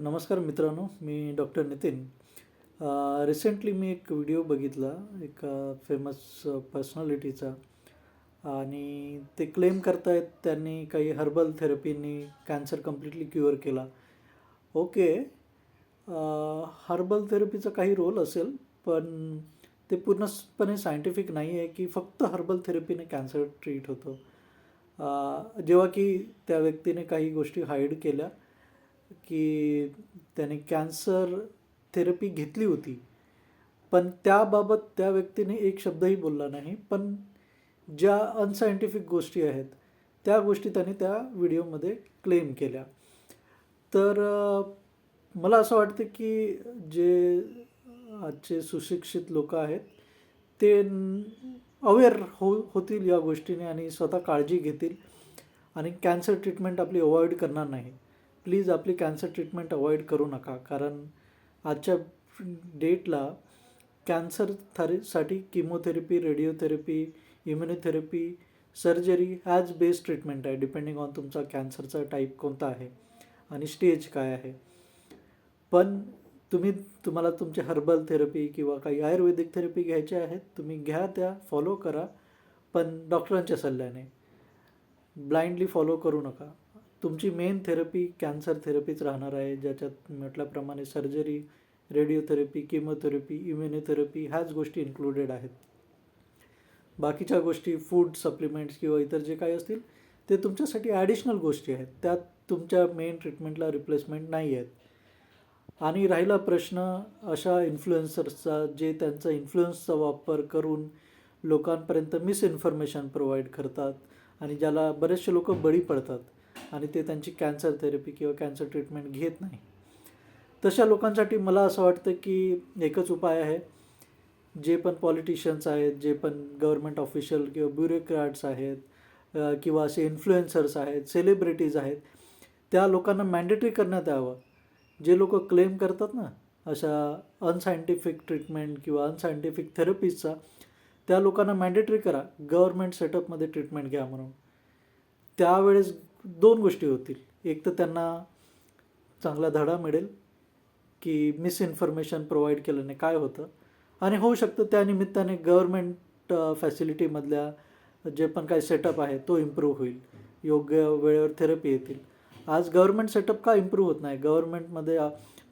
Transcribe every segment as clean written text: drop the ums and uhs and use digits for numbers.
नमस्कार मित्रांनो, मी doctor Nitin. Recently मी एक व्हिडिओ बघितला एका फेमस पर्सनॅलिटीचा आणि ते क्लेम करतायत त्यांनी काही हर्बल थेरपीनी कॅन्सर कम्प्लिटली क्युअर केला. ओके, हर्बल थेरपीचा काही रोल असेल, पण ते पूर्णपणे सायंटिफिक नाही आहे की फक्त हर्बल थेरपीने कॅन्सर ट्रीट होतो. जेव्हा की त्या व्यक्तीने काही गोष्टी हाईड केल्या की त्याने कॅन्सर थेरपी घेतली होती, पण त्याबाबत त्या व्यक्तीने एक शब्दही बोलला नाही. पण ज्या अनसायंटिफिक गोष्टी आहेत त्या गोष्टी त्याने त्या व्हिडिओमध्ये क्लेम केल्या. तर मला असं वाटतं की जे आजचे सुशिक्षित लोक आहेत ते अवेअर होतील या गोष्टीने आणि स्वतः काळजी घेतील आणि कॅन्सर ट्रीटमेंट आपली अवॉइड करणार नाही. प्लीज आपली कॅन्सर ट्रीटमेंट अवॉइड करू नका, कारण आजच्या डेटला कॅन्सरसाठी chemotherapy, radiotherapy, immunotherapy, surgery as best treatment आहे, डिपेंडिंग ऑन तुमचा कॅन्सरचा टाईप कोणता आहे आणि स्टेज काय आहे. पण तुम्हाला तुमचे हर्बल थेरपी किंवा काही आयुर्वेदिक थेरपी घ्यायचे आहेत, तुम्ही घ्या, त्या फॉलो करा, पण डॉक्टरांच्या सल्ल्याने. ब्लाइंडली फॉलो करू नका. तुमची मेन थेरपी कॅन्सर थेरपीच राहणार आहे, ज्याच्यात म्हटल्याप्रमाणे सर्जरी, रेडिओथेरपी, किमोथेरपी, इम्युनोथेरपी ह्याच गोष्टी इन्क्लुडेड आहेत. बाकीच्या गोष्टी फूड सप्लिमेंट्स किंवा इतर जे काही असतील ते तुमच्यासाठी ॲडिशनल गोष्टी आहेत, त्यात तुमच्या मेन ट्रीटमेंटला रिप्लेसमेंट नाही आहेत. आणि राहिला प्रश्न अशा इन्फ्लुएन्सर्सचा जे त्यांचा इन्फ्लुएन्सचा वापर करून लोकांपर्यंत मिसइन्फॉर्मेशन प्रोव्हाइड करतात आणि ज्याला बरेचसे लोक बळी पडतात आणि ते त्यांची कॅन्सर थेरपी किंवा कॅन्सर ट्रीटमेंट घेत नाही. तशा लोकांसाठी मला असं वाटतं की एकच उपाय आहे. जे पण पॉलिटिशियन्स आहेत, जे पण गव्हर्मेंट ऑफिशियल किंवा ब्युरोक्रॅट्स आहेत किंवा असे इन्फ्लुएन्सर्स आहेत, सेलिब्रिटीज आहेत, त्या लोकांना मॅन्डेटरी करण्यात यावं. जे लोक क्लेम करतात ना अशा अनसायंटिफिक ट्रीटमेंट किंवा अनसायंटिफिक थेरपीजचा, त्या लोकांना मॅन्डेटरी करा गव्हर्मेंट सेटअपमध्ये ट्रीटमेंट घ्या म्हणून. त्यावेळेस दोन गोष्टी होतील. एक तर त्यांना चांगला धडा मिळेल की मिसइन्फॉर्मेशन प्रोव्हाइड केल्याने काय होतं, आणि होऊ शकतं त्यानिमित्ताने गव्हर्मेंट फॅसिलिटीमधल्या जे पण काही सेटअप आहे तो इम्प्रूव्ह होईल, योग्य वेळेवर थेरपी येतील. आज गव्हर्मेंट सेटअप का इम्प्रूव्ह होत नाही? गव्हर्मेंटमध्ये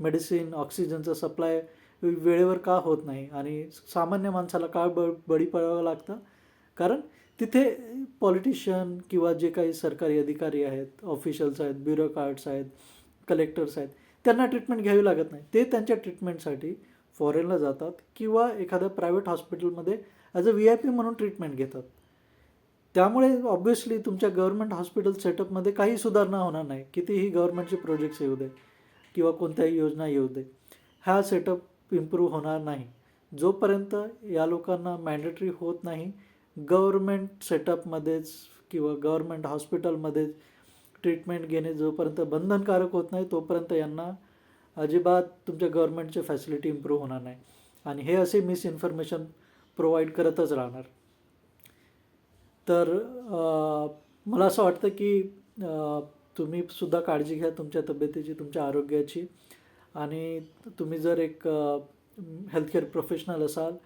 मेडिसिन, ऑक्सिजनचा सप्लाय वेळेवर का होत नाही आणि सामान्य माणसाला का बळी पडावं लागतं? कारण तिथे पॉलिटिशियन किंवा जे काही सरकारी अधिकारी आहेत, ऑफिशियल्स आहेत, ब्युरोक्रॅट्स आहेत, कलेक्टर्स आहेत, त्यांना ट्रीटमेंट घ्यावी लागत नाही. ते त्यांच्या ट्रीटमेंटसाठी फॉरेनला जातात किंवा एखाद्या प्रायव्हेट हॉस्पिटलमध्ये ॲज अ VIP म्हणून ट्रीटमेंट घेतात. त्यामुळे ऑब्व्हियसली तुमच्या गव्हर्मेंट हॉस्पिटल सेटअपमध्ये काही सुधारणा होणार नाही, कितीही गव्हर्मेंटचे प्रोजेक्ट्स येऊ दे किंवा कोणत्याही योजना येऊ दे. हा सेटअप इम्प्रूव्ह होणार नाही जोपर्यंत या लोकांना मॅन्डेटरी होत नाही गव्हर्मेंट सेटअपमध्येच किंवा गव्हर्मेंट हॉस्पिटलमध्येच ट्रीटमेंट घेणे जोपर्यंत बंधनकारक होत नाही, तोपर्यंत यांना अजिबात तुमच्या गव्हर्मेंटची फॅसिलिटी इम्प्रूव्ह होणार नाही आणि हे असे मिसइन्फॉर्मेशन प्रोव्हाइड करतच राहणार. तर मला असं वाटतं की तुम्ही सुद्धा काळजी घ्या तुमच्या तब्येतीची, तुमच्या आरोग्याची. आणि तुम्ही जर एक हेल्थकेअर प्रोफेशनल असाल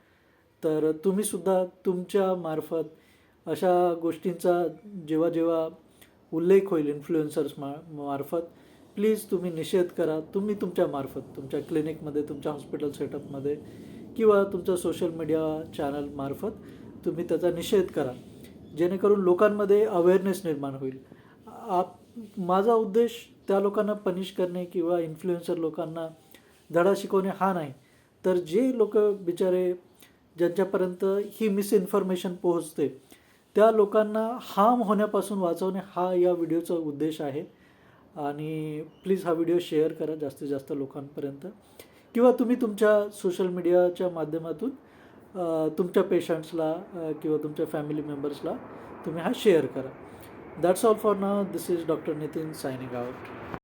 तर तुम्हीसुद्धा तुमच्या मार्फत अशा गोष्टींचा जेव्हा जेव्हा उल्लेख होईल इन्फ्लुएन्सर्स मार्फत, प्लीज तुम्ही निषेध करा. तुम्ही तुमच्या मार्फत, तुमच्या क्लिनिकमध्ये, तुमच्या हॉस्पिटल सेटअपमध्ये किंवा तुमच्या सोशल मीडिया चॅनल मार्फत तुम्ही त्याचा निषेध करा, जेणेकरून लोकांमध्ये अवेअरनेस निर्माण होईल. माझा उद्देश त्या लोकांना पनिश करणे किंवा इन्फ्लुएन्सर लोकांना धडा शिकवणे हा नाही, तर जे लोक बिचारे ज्यांच्यापर्यंत ही मिसइन्फॉर्मेशन पोहोचते त्या लोकांना हार्म होण्यापासून वाचवणे हा या व्हिडिओचा उद्देश आहे. आणि प्लीज हा व्हिडिओ शेअर करा जास्तीत जास्त लोकांपर्यंत, किंवा तुम्ही तुमच्या सोशल मीडियाच्या माध्यमातून तुमच्या पेशंट्सला किंवा तुमच्या फॅमिली मेंबर्सला तुम्ही हा शेअर करा. That's all for now. This is doctor Nitin signing out.